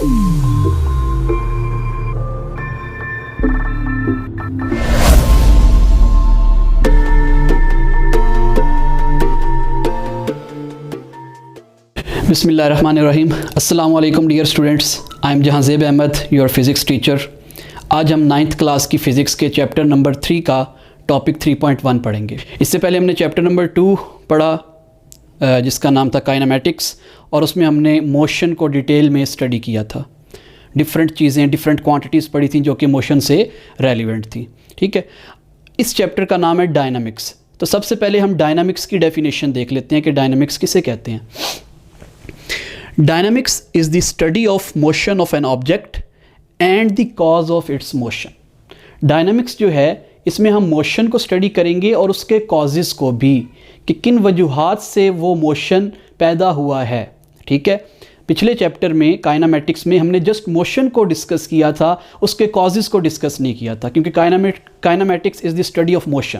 बिस्मिल्लाहिर्रहमानिर्रहीम। अस्सलाम वालेकुम dear students, I am Jahanzeb Ahmad, your physics teacher. आज हम 9th क्लास की फ़िज़िक्स के चैप्टर नंबर 3 का टॉपिक 3.1 पढ़ेंगे। इससे पहले हमने चैप्टर नंबर 2 पढ़ा जिसका नाम था काइनेमैटिक्स, और उसमें हमने मोशन को डिटेल में स्टडी किया था। डिफरेंट चीज़ें, डिफरेंट क्वांटिटीज़ पढ़ी थी जो कि मोशन से रेलिवेंट थी। ठीक है, इस चैप्टर का नाम है डायनामिक्स। तो सबसे पहले हम डायनामिक्स की डेफिनेशन देख लेते हैं कि डायनामिक्स किसे कहते हैं। Dynamics is the study of motion of an object and the cause of its motion. Dynamics जो है, इसमें हम मोशन को स्टडी करेंगे और उसके कॉजेज़ को भी, कि किन वजूहात से वो मोशन पैदा हुआ है। ठीक है, पिछले चैप्टर में काइनेमैटिक्स में हमने जस्ट मोशन को डिस्कस किया था, उसके कॉजेज़ को डिस्कस नहीं किया था, क्योंकि kinematics is the study of motion.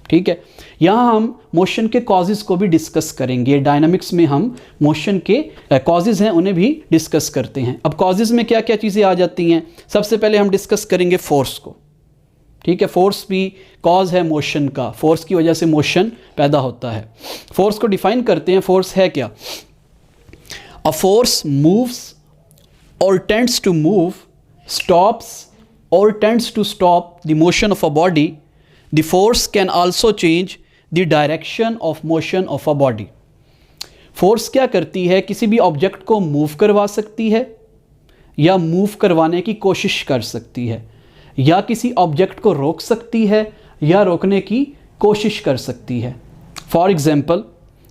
ठीक है, यहाँ हम मोशन के कॉजेज़ को भी डिस्कस करेंगे। डायनामिक्स में हम मोशन के कॉजेज़ हैं उन्हें भी डिस्कस करते हैं। अब कॉजेज़ में क्या क्या चीज़ें आ जाती हैं, सबसे पहले हम डिस्कस करेंगे फोर्स को। ठीक है, फोर्स भी कॉज है मोशन का, फोर्स की वजह से मोशन पैदा होता है। फोर्स को डिफाइन करते हैं, फोर्स है क्या। अ फोर्स मूव्स और टेंड्स टू मूव, स्टॉप्स और tends to stop the motion of a body. The force can also change the direction of motion of a body. Force क्या करती है, किसी भी ऑब्जेक्ट को मूव करवा सकती है, या मूव करवाने की कोशिश कर सकती है, या किसी ऑब्जेक्ट को रोक सकती है, या रोकने की कोशिश कर सकती है। For example,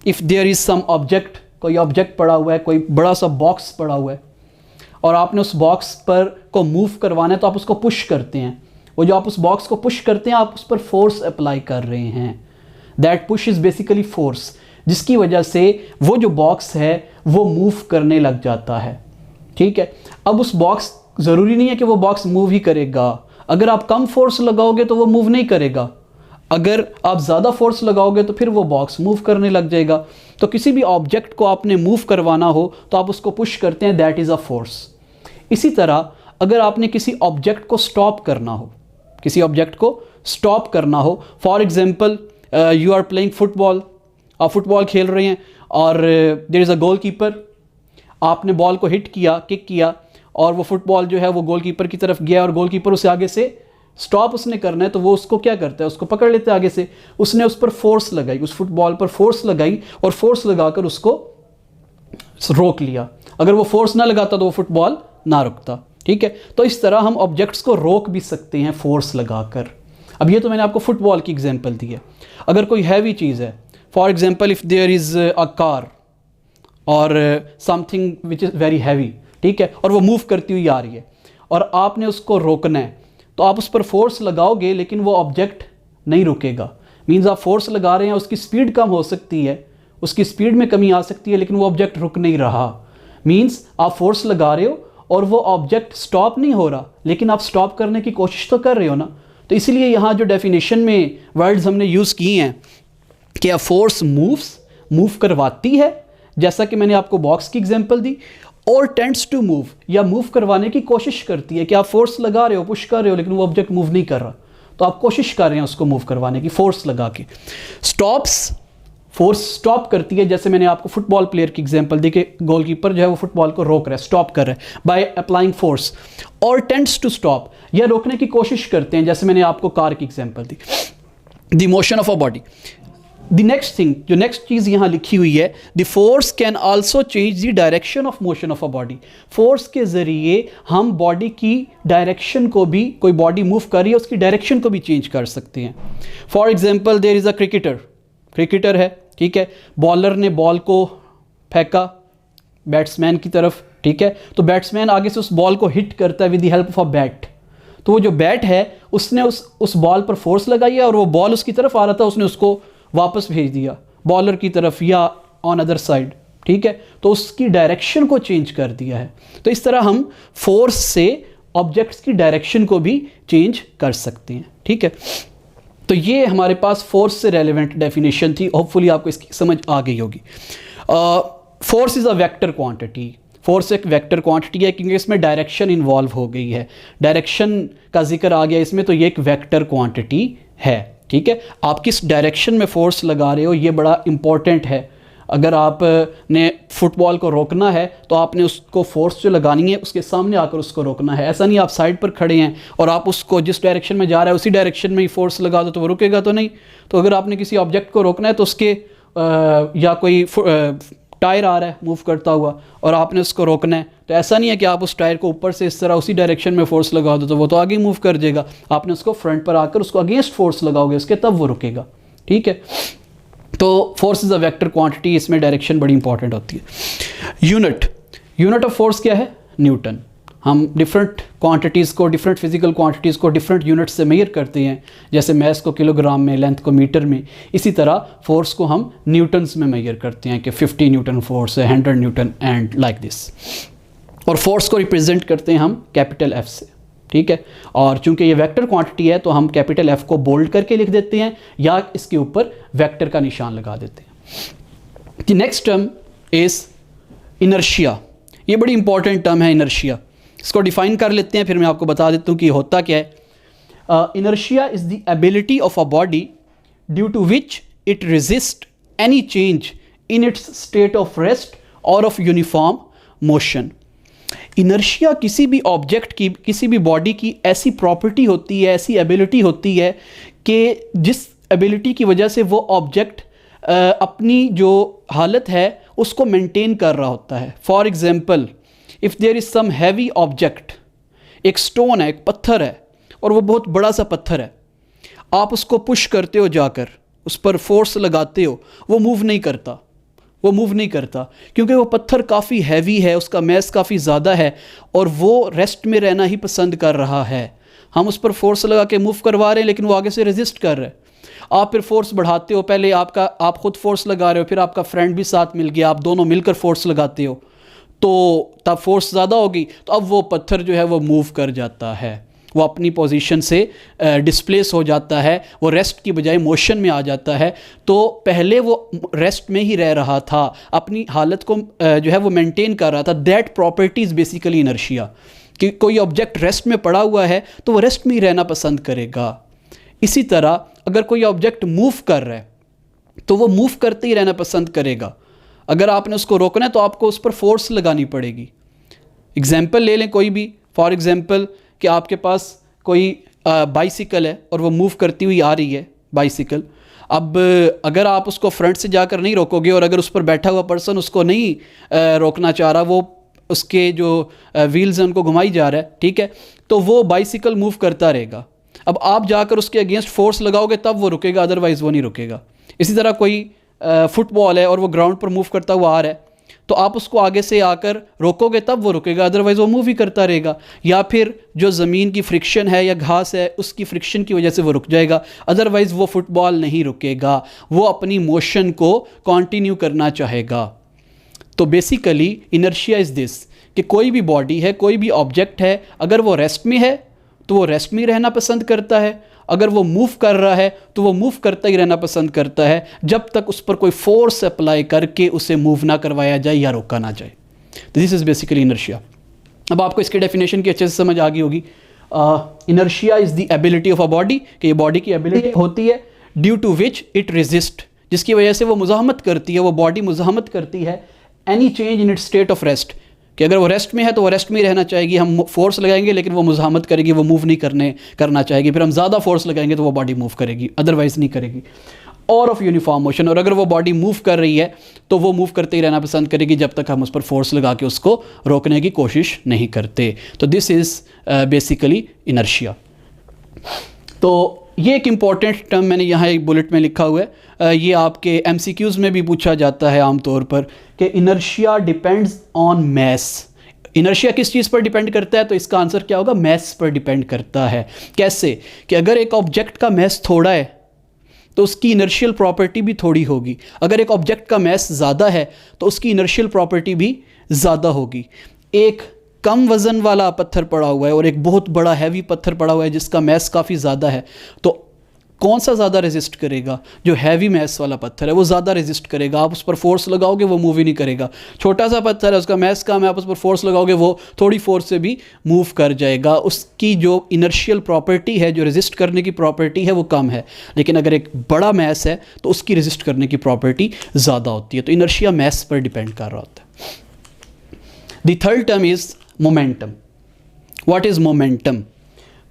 if there is some object, कोई ऑब्जेक्ट पड़ा हुआ है, कोई बड़ा सा बॉक्स पड़ा हुआ है, और आपने उस बॉक्स पर को मूव करवाना है, तो आप उसको पुश करते हैं। वो जो आप उस बॉक्स को पुश करते हैं, आप उस पर फोर्स अप्लाई कर रहे हैं। That push is basically force, जिसकी वजह से वो जो बॉक्स है वो मूव करने लग जाता है। ठीक है, अब उस बॉक्स, ज़रूरी नहीं है कि वो बॉक्स मूव ही करेगा। अगर आप कम फोर्स लगाओगे तो वो मूव नहीं करेगा, अगर आप ज़्यादा फोर्स लगाओगे तो फिर वो बॉक्स मूव करने लग जाएगा। तो किसी भी ऑब्जेक्ट को आपने मूव करवाना हो तो आप उसको पुश करते हैं, दैट इज़ अ फोर्स। इसी तरह अगर आपने किसी ऑब्जेक्ट को स्टॉप करना हो, किसी ऑब्जेक्ट को स्टॉप करना हो, for example you are playing football, आप फुटबॉल खेल रहे हैं और there is a goalkeeper. आपने बॉल को हिट किया, किक किया, और वो फुटबॉल जो है वो गोल कीपर की तरफ गया, और गोल कीपर उसे आगे से स्टॉप उसने करना है, तो वो उसको क्या करता है, उसको पकड़ लेता है आगे से। उसने उस पर फोर्स लगाई, उस फुटबॉल पर फोर्स लगाई, और फोर्स लगाकर उसको रोक लिया। अगर वो फोर्स ना लगाता तो वो फुटबॉल ना रुकता। ठीक है, तो इस तरह हम ऑब्जेक्ट्स को रोक भी सकते हैं फोर्स लगाकर। अब ये तो मैंने आपको फुटबॉल की एग्जांपल दी है। अगर कोई हैवी चीज़ है, for example if there is a car और something which is very heavy, ठीक है, और वो मूव करती हुई आ रही है, और आपने उसको रोकना है, तो आप उस पर फोर्स लगाओगे लेकिन वो ऑब्जेक्ट नहीं रुकेगा। मीन्स आप फोर्स लगा रहे हैं, उसकी स्पीड कम हो सकती है, उसकी स्पीड में कमी आ सकती है, लेकिन वो ऑब्जेक्ट रुक नहीं रहा। मीन्स आप फोर्स लगा रहे हो और वो ऑब्जेक्ट स्टॉप नहीं हो रहा, लेकिन आप स्टॉप करने की कोशिश तो कर रहे हो ना। तो इसीलिए यहाँ जो डेफिनेशन में वर्ड्स हमने यूज़ किए हैं कि अ फोर्स मूव्स, मूव करवाती है, जैसा कि मैंने आपको बॉक्स की एग्जांपल दी, और टेंड्स टू मूव, या मूव करवाने की कोशिश करती है, कि आप फोर्स लगा रहे हो, पुश कर रहे हो, लेकिन वो ऑब्जेक्ट मूव नहीं कर रहा, तो आप कोशिश कर रहे हैं उसको मूव करवाने की, फोर्स लगा के। स्टॉप्स, फोर्स स्टॉप करती है, जैसे मैंने आपको फुटबॉल प्लेयर की एग्जांपल दी कि गोलकीपर जो है वो फुटबॉल को रोक रहा है, स्टॉप कर रहा है बाय अप्लाइंग फोर्स। और टेंड्स टू स्टॉप, या रोकने की कोशिश करते हैं, जैसे मैंने आपको कार की example the. The motion of a body. The next thing, जो नेक्स्ट चीज़ यहाँ लिखी हुई है, the force can also change the direction of motion of a body. Force के ज़रिए हम बॉडी की डायरेक्शन को भी, कोई बॉडी मूव कर रही है उसकी डायरेक्शन को भी चेंज कर सकते हैं। For example there is a cricketer है, ठीक है, बॉलर ने बॉल को फेंका बैट्समैन की तरफ, ठीक है, तो बैट्समैन आगे से उस बॉल को हिट करता है with the help of a bat. तो वो जो बैट है उसने उस बॉल पर फोर्स लगाई है, और वो बॉल उसकी तरफ आ रहा था, उसने उसको वापस भेज दिया बॉलर की तरफ या ऑन अदर साइड। ठीक है, तो उसकी डायरेक्शन को चेंज कर दिया है। तो इस तरह हम फोर्स से ऑब्जेक्ट्स की डायरेक्शन को भी चेंज कर सकते हैं। ठीक है, तो ये हमारे पास फोर्स से रेलेवेंट डेफिनेशन थी। होपफुली आपको इसकी समझ आ गई होगी। Force is a vector quantity. Force एक वेक्टर क्वांटिटी है क्योंकि इसमें डायरेक्शन इन्वॉल्व हो गई है, डायरेक्शन का जिक्र आ गया इसमें, तो ये एक वेक्टर क्वांटिटी है। ठीक है, आप किस डायरेक्शन में फोर्स लगा रहे हो ये बड़ा इंपॉर्टेंट है। अगर आपने फुटबॉल को रोकना है तो आपने उसको फोर्स जो लगानी है उसके सामने आकर उसको रोकना है। ऐसा नहीं आप साइड पर खड़े हैं और आप उसको जिस डायरेक्शन में जा रहा है उसी डायरेक्शन में ही फोर्स लगा दो तो वो रुकेगा तो नहीं। तो अगर आपने किसी ऑब्जेक्ट को रोकना है तो उसके या कोई टायर आ रहा है मूव करता हुआ और आपने उसको रोकना है, तो ऐसा नहीं है कि आप उस टायर को ऊपर से इस तरह उसी डायरेक्शन में फोर्स लगा दो तो वो तो आगे मूव कर जाएगा। आपने उसको फ्रंट पर आकर उसको अगेंस्ट फोर्स लगाओगे उसके, तब वो रुकेगा। ठीक है, तो force is a vector quantity, इसमें डायरेक्शन बड़ी इंपॉर्टेंट होती है। यूनिट ऑफ फोर्स क्या है? न्यूटन। हम डिफरेंट क्वांटिटीज़ को, डिफरेंट फिजिकल क्वांटिटीज़ को डिफरेंट यूनिट्स से मेजर करते हैं, जैसे मैस को किलोग्राम में, लेंथ को मीटर में। इसी तरह फोर्स को हम न्यूटन्स में मेजर करते हैं कि 50 न्यूटन फोर्स है, 100 न्यूटन एंड लाइक दिस। और फोर्स को रिप्रेजेंट करते हैं हम कैपिटल F से। ठीक है, और चूंकि ये वेक्टर क्वांटिटी है तो हम कैपिटल F को बोल्ड करके लिख देते हैं या इसके ऊपर वेक्टर का निशान लगा देते हैं। The next term is inertia. ये बड़ी इंपॉर्टेंट टर्म है इनर्शिया। इसको डिफाइन कर लेते हैं, फिर मैं आपको बता देता हूँ कि होता क्या है। Inertia is the ability of a body due to which it resist any change in its state of rest और ऑफ यूनिफॉर्म मोशन। इनर्शिया किसी भी ऑब्जेक्ट की, किसी भी बॉडी की ऐसी प्रॉपर्टी होती है, ऐसी एबिलिटी होती है कि जिस एबिलिटी की वजह से वो ऑब्जेक्ट अपनी जो हालत है उसको मेंटेन कर रहा होता है। For example, if there is some heavy object, एक स्टोन है, एक पत्थर है और वो बहुत बड़ा सा पत्थर है, आप उसको पुश करते हो, जाकर उस पर फोर्स लगाते हो, वो मूव नहीं करता, वो मूव नहीं करता क्योंकि वो पत्थर काफ़ी हैवी है, उसका मैस काफ़ी ज़्यादा है और वो रेस्ट में रहना ही पसंद कर रहा है। हम उस पर फोर्स लगा के मूव करवा रहे हैं लेकिन वो आगे से रेजिस्ट कर रहा है। आप फिर फोर्स बढ़ाते हो, पहले आप खुद फोर्स लगा रहे हो, फिर आपका फ्रेंड भी साथ मिल गया, आप दोनों मिलकर फोर्स लगाते हो, तो तब फोर्स ज़्यादा होगी, तो अब वो पत्थर जो है वो मूव कर जाता है, वो अपनी पोजीशन से डिस्प्लेस हो जाता है, वो रेस्ट की बजाय मोशन में आ जाता है। तो पहले वो रेस्ट में ही रह रहा था, अपनी हालत को जो है वो मेंटेन कर रहा था। That property is basically inertia, कि कोई ऑब्जेक्ट रेस्ट में पड़ा हुआ है तो वो रेस्ट में ही रहना पसंद करेगा। इसी तरह अगर कोई ऑब्जेक्ट मूव कर रहा है तो वो मूव करते ही रहना पसंद करेगा। अगर आपने उसको रोकना है तो आपको उस पर फोर्स लगानी पड़ेगी। एग्जाम्पल ले लें कोई भी, फॉर एग्जाम्पल कि आपके पास कोई बाइसिकल है और वो मूव करती हुई आ रही है बाइसिकल। अब अगर आप उसको फ्रंट से जाकर नहीं रोकोगे और अगर उस पर बैठा हुआ पर्सन उसको नहीं रोकना चाह रहा, वो उसके जो व्हील्स हैं उनको घुमाई जा रहा है, ठीक है, तो वो बाइसिकल मूव करता रहेगा। अब आप जाकर उसके अगेंस्ट फोर्स लगाओगे तब वो रुकेगा, अदरवाइज़ वो नहीं रुकेगा। इसी तरह कोई फुटबॉल है और वो ग्राउंड पर मूव करता हुआ आ रहा है, तो आप उसको आगे से आकर रोकोगे तब वो रुकेगा, अदरवाइज़ वो मूव ही करता रहेगा। या फिर जो ज़मीन की फ्रिक्शन है या घास है उसकी फ्रिक्शन की वजह से वो रुक जाएगा, अदरवाइज़ वो फुटबॉल नहीं रुकेगा, वो अपनी मोशन को कंटिन्यू करना चाहेगा। तो बेसिकली इनर्शिया इज़ दिस, कि कोई भी बॉडी है, कोई भी ऑब्जेक्ट है, अगर वो रेस्ट में है तो वो रेस्ट में ही रहना पसंद करता है, अगर वो मूव कर रहा है तो वो मूव करता ही रहना पसंद करता है, जब तक उस पर कोई फोर्स अप्लाई करके उसे मूव ना करवाया जाए या रोका ना जाए। तो दिस इज़ बेसिकली इनर्शिया। अब आपको इसके डेफिनेशन की अच्छे से समझ आ गई होगी। Inertia is the ability of a body, कि ये बॉडी की एबिलिटी होती है due to which it resist, जिसकी वजह से वो मुज़ाहमत करती है, वो बॉडी मुज़ाहमत करती है any change in its state of rest, कि अगर वो रेस्ट में है तो वो रेस्ट में ही रहना चाहेगी। हम फोर्स लगाएंगे लेकिन वो मुज़ाहमत करेगी, वो मूव नहीं करना चाहेगी। फिर हम ज़्यादा फोर्स लगाएंगे तो वो बॉडी मूव करेगी, अदरवाइज़ नहीं करेगी। और ऑफ यूनिफॉर्म मोशन, और अगर वो बॉडी मूव कर रही है तो वो मूव करते ही रहना पसंद करेगी जब तक हम उस पर फोर्स लगा के उसको रोकने की कोशिश नहीं करते। तो दिस इज़ बेसिकली इनर्शिया। तो ये एक इम्पॉर्टेंट टर्म मैंने यहाँ एक बुलेट में लिखा हुआ है, ये आपके MCQs में भी पूछा जाता है आमतौर पर, कि inertia depends on mass. Inertia किस चीज़ पर डिपेंड करता है? तो इसका आंसर क्या होगा? मैस पर डिपेंड करता है। कैसे? कि अगर एक ऑब्जेक्ट का मैस थोड़ा है तो उसकी इनर्शियल प्रॉपर्टी भी थोड़ी होगी, अगर एक ऑब्जेक्ट का मैस ज़्यादा है तो उसकी इनर्शियल प्रॉपर्टी भी ज़्यादा होगी। एक कम वज़न वाला पत्थर पड़ा हुआ है और एक बहुत बड़ा हैवी पत्थर पड़ा हुआ है जिसका मैस काफ़ी ज़्यादा है, तो कौन सा ज़्यादा रेजिस्ट करेगा? जो हैवी मैस वाला पत्थर है वो ज़्यादा रेजिस्ट करेगा, आप उस पर फोर्स लगाओगे वो मूव ही नहीं करेगा। छोटा सा पत्थर है, उसका मैस कम है, आप उस पर फोर्स लगाओगे वो थोड़ी फोर्स से भी मूव कर जाएगा। उसकी जो इनर्शियल प्रॉपर्टी है, जो रेजिस्ट करने की प्रॉपर्टी है वो कम है। लेकिन अगर एक बड़ा मैस है तो उसकी रेजिस्ट करने की प्रॉपर्टी ज़्यादा होती है। तो इनर्शिया मैस पर डिपेंड कर रहा होता है। The third term is momentum. What is momentum?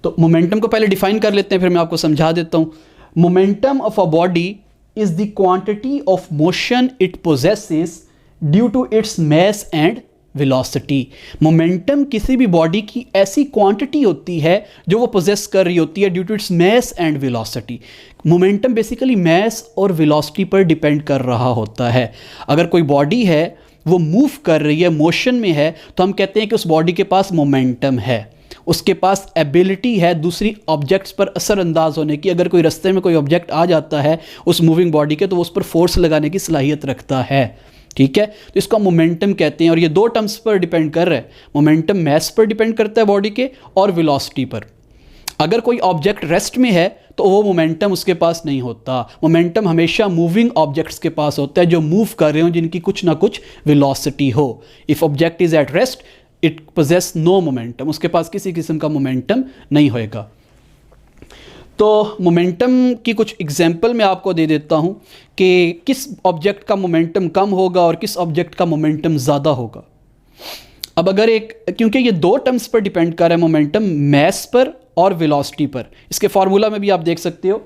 तो मोमेंटम को पहले डिफाइन कर लेते हैं, फिर मैं आपको समझा देता हूँ। Momentum of a body is the quantity of motion it possesses due to its mass and velocity. Momentum किसी भी बॉडी की ऐसी क्वांटिटी होती है जो वो पोजेस कर रही होती है due to its mass and velocity. Momentum basically mass और वेलोसिटी पर डिपेंड कर रहा होता है। अगर कोई बॉडी है वो मूव कर रही है, मोशन में है, तो हम कहते हैं कि उस बॉडी के पास मोमेंटम है, उसके पास एबिलिटी है दूसरी ऑब्जेक्ट्स पर असरअंदाज होने की। अगर कोई रास्ते में कोई ऑब्जेक्ट आ जाता है उस मूविंग बॉडी के, तो वो उस पर फोर्स लगाने की सलाहियत रखता है। ठीक है, तो इसको मोमेंटम कहते हैं। और ये दो टर्म्स पर डिपेंड कर रहा है। मोमेंटम मैस पर डिपेंड करता है बॉडी के, और वेलोसिटी पर। अगर कोई ऑब्जेक्ट रेस्ट में है तो वो मोमेंटम उसके पास नहीं होता। मोमेंटम हमेशा मूविंग ऑब्जेक्ट्स के पास होता है जो मूव कर रहे हो, जिनकी कुछ ना कुछ वेलोसिटी हो। If object is at rest it possess no momentum, उसके पास किसी किस्म का मोमेंटम नहीं होएगा। तो मोमेंटम की कुछ एग्जांपल मैं आपको दे देता हूँ कि किस ऑब्जेक्ट का मोमेंटम कम होगा और किस ऑब्जेक्ट का मोमेंटम ज़्यादा होगा। अब अगर क्योंकि ये दो टर्म्स पर डिपेंड कर रहा है, मोमेंटम मैस पर और वेलोसिटी पर। इसके फार्मूला में भी आप देख सकते हो,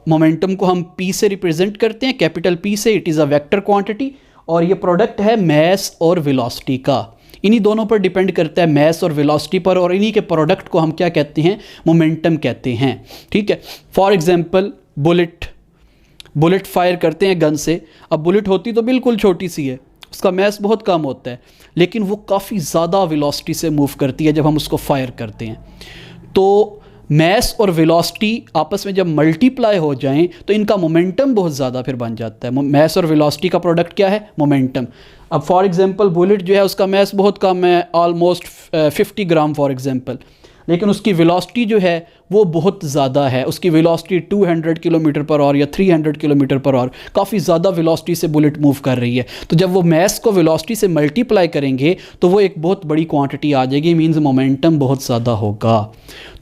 मोमेंटम को हम P से रिप्रेजेंट करते हैं, कैपिटल P से। It is a vector quantity, और ये प्रोडक्ट है मैस और वेलोसिटी का। इन्हीं दोनों पर डिपेंड करता है, मैस और वेलोसिटी पर, और इन्हीं के प्रोडक्ट को हम क्या कहते हैं? मोमेंटम कहते हैं। ठीक है, फॉर एग्जांपल बुलेट फायर करते हैं गन से। अब बुलेट होती तो बिल्कुल छोटी सी है, उसका मैस बहुत कम होता है, लेकिन वो काफ़ी ज़्यादा वेलोसिटी से मूव करती है जब हम उसको फायर करते हैं। तो मैस और वेलोसिटी आपस में जब मल्टीप्लाई हो जाएं तो इनका मोमेंटम बहुत ज़्यादा फिर बन जाता है। मैस और वेलोसिटी का प्रोडक्ट क्या है? मोमेंटम। अब फॉर एग्जांपल बुलेट जो है उसका मैस बहुत कम है, ऑलमोस्ट 50 ग्राम फॉर एग्जांपल, लेकिन उसकी वेलोसिटी जो है वो बहुत ज़्यादा है। उसकी वेलोसिटी 200 किलोमीटर पर आवर या 300 किलोमीटर पर आवर, काफ़ी ज़्यादा वेलोसिटी से बुलेट मूव कर रही है। तो जब वो मैस को वेलोसिटी से मल्टीप्लाई करेंगे तो वो एक बहुत बड़ी क्वांटिटी आ जाएगी, मींस मोमेंटम बहुत ज़्यादा होगा।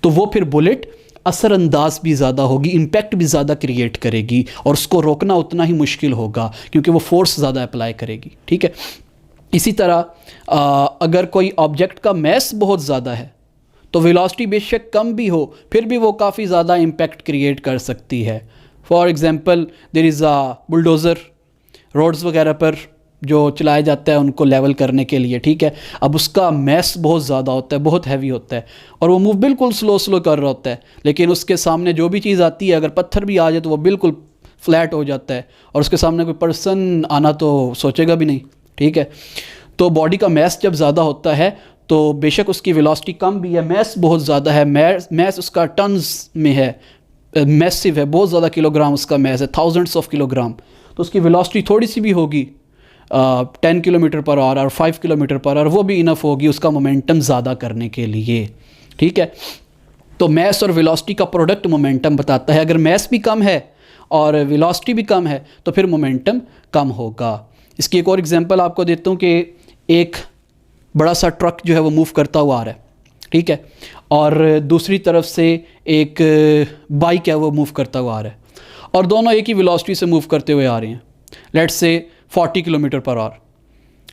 तो वो फिर बुलेट असरअंदाज भी ज़्यादा होगी, इम्पैक्ट भी ज़्यादा क्रिएट करेगी, और उसको रोकना उतना ही मुश्किल होगा क्योंकि वो फोर्स ज़्यादा अप्लाई करेगी। ठीक है, इसी तरह अगर कोई ऑब्जेक्ट का मैस बहुत ज़्यादा है तो वेलोसिटी बेशक कम भी हो, फिर भी वो काफ़ी ज़्यादा इम्पैक्ट क्रिएट कर सकती है। For example there is a bulldozer, roads वगैरह पर जो चलाया जाता है उनको लेवल करने के लिए। ठीक है, अब उसका मैस बहुत ज़्यादा होता है, बहुत हैवी होता है, और वो मूव बिल्कुल स्लो कर रहा होता है, लेकिन उसके सामने जो भी चीज़ आती है, अगर पत्थर भी आ जाए तो वो बिल्कुल फ्लैट हो जाता है, और उसके सामने कोई पर्सन आना तो सोचेगा भी नहीं। ठीक है, तो बॉडी का मैस जब ज़्यादा होता है तो बेशक उसकी वेलोसिटी कम भी है, मैस बहुत ज़्यादा है, मैस उसका टन्स में है, मैसिव है, बहुत ज़्यादा किलोग्राम उसका मैस है, थाउजेंड्स ऑफ किलोग्राम। तो उसकी वेलोसिटी थोड़ी सी भी होगी, 10 किलोमीटर पर आवर और 5 किलोमीटर पर आवर, वो भी इनफ होगी उसका मोमेंटम ज़्यादा करने के लिए। ठीक है, तो मैस और वेलोसिटी का प्रोडक्ट मोमेंटम बताता है। अगर मैस भी कम है और वेलोसिटी भी कम है तो फिर मोमेंटम कम होगा। इसकी एक और एग्जांपल आपको देता हूँ कि एक बड़ा सा ट्रक जो है वो मूव करता हुआ आ रहा है, ठीक है, और दूसरी तरफ से एक बाइक है वो मूव करता हुआ आ रहा है, और दोनों एक ही वेलोसिटी से मूव करते हुए आ रहे हैं, let's say 40 kilometre per hour.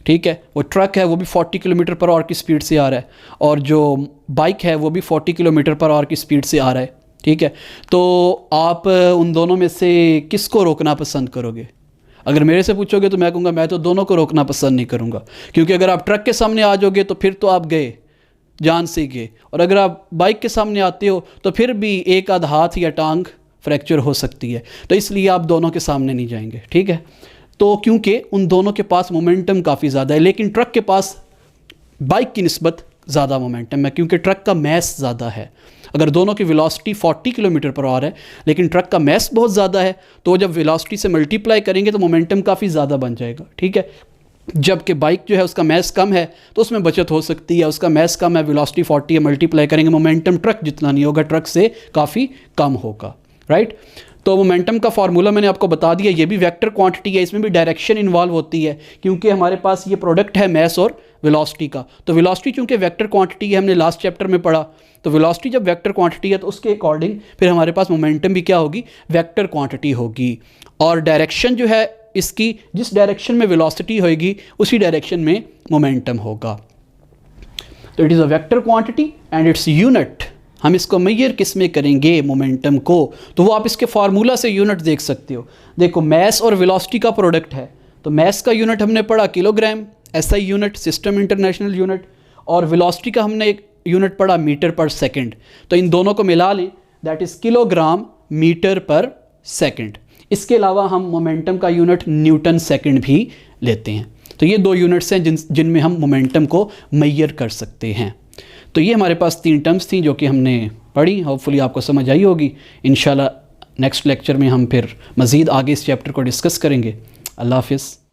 ठीक है, वो ट्रक है वो भी 40 किलोमीटर पर आवर की स्पीड से आ रहा है, और जो बाइक है वो भी 40 किलोमीटर पर आवर की स्पीड से आ रहा है। ठीक है, तो आप उन दोनों में से किसको रोकना पसंद करोगे? अगर मेरे से पूछोगे तो मैं कहूँगा मैं तो दोनों को रोकना पसंद नहीं करूँगा, क्योंकि अगर आप ट्रक के सामने आ जाओगे तो फिर तो आप गए, जान से गए, और अगर आप बाइक के सामने आते हो तो फिर भी एक आध हाथ या टांग फ्रैक्चर हो सकती है, तो इसलिए आप दोनों के सामने नहीं जाएंगे। ठीक है, तो क्योंकि उन दोनों के पास मोमेंटम काफ़ी ज़्यादा है, लेकिन ट्रक के पास बाइक की निस्बत ज़्यादा मोमेंटम है, क्योंकि ट्रक का मैस ज़्यादा है। अगर दोनों की वेलोसिटी 40 किलोमीटर पर आवर है लेकिन ट्रक का मैस बहुत ज़्यादा है, तो जब वेलोसिटी से मल्टीप्लाई करेंगे तो मोमेंटम काफ़ी ज़्यादा बन जाएगा। ठीक है, जबकि बाइक जो है उसका मैस कम है तो उसमें बचत हो सकती है, उसका मैस कम है, वेलोसिटी 40 है, मल्टीप्लाई करेंगे, मोमेंटम ट्रक जितना नहीं होगा, ट्रक से काफ़ी कम होगा। राइट। तो मोमेंटम का फार्मूला मैंने आपको बता दिया, ये भी वेक्टर क्वांटिटी है, इसमें भी डायरेक्शन इन्वॉल्व होती है क्योंकि हमारे पास ये प्रोडक्ट है मास और वेलोसिटी का। तो वेलोसिटी चूंकि वेक्टर क्वांटिटी है, हमने लास्ट चैप्टर में पढ़ा, तो वेलोसिटी जब वेक्टर क्वांटिटी है तो उसके अकॉर्डिंग फिर हमारे पास मोमेंटम भी क्या होगी, वेक्टर क्वांटिटी होगी। और डायरेक्शन जो है इसकी, जिस डायरेक्शन में वेलोसिटी होगी उसी डायरेक्शन में मोमेंटम होगा। तो it is a vector quantity and its unit. हम इसको मेजर किस में करेंगे, मोमेंटम को, तो वो आप इसके फार्मूला से यूनिट देख सकते हो। देखो मास और वेलोसिटी का प्रोडक्ट है, तो मास का यूनिट हमने पढ़ा kilogram, SI unit, system international unit, और वेलोसिटी का हमने एक यूनिट पढ़ा मीटर पर सेकंड। तो इन दोनों को मिला लें, दैट इज़ किलोग्राम मीटर पर सेकंड। इसके अलावा हम मोमेंटम का यूनिट न्यूटन सेकंड भी लेते हैं। तो ये 2 यूनिट्स हैं जिनमें हम मोमेंटम को मेजर कर सकते हैं। तो ये हमारे पास 3 टर्म्स थी जो कि हमने पढ़ी, होपफुली आपको समझ आई होगी। इंशाल्लाह नेक्स्ट लेक्चर में हम फिर मज़ीद आगे इस चैप्टर को डिस्कस करेंगे। अल्लाह हाफ़िज़।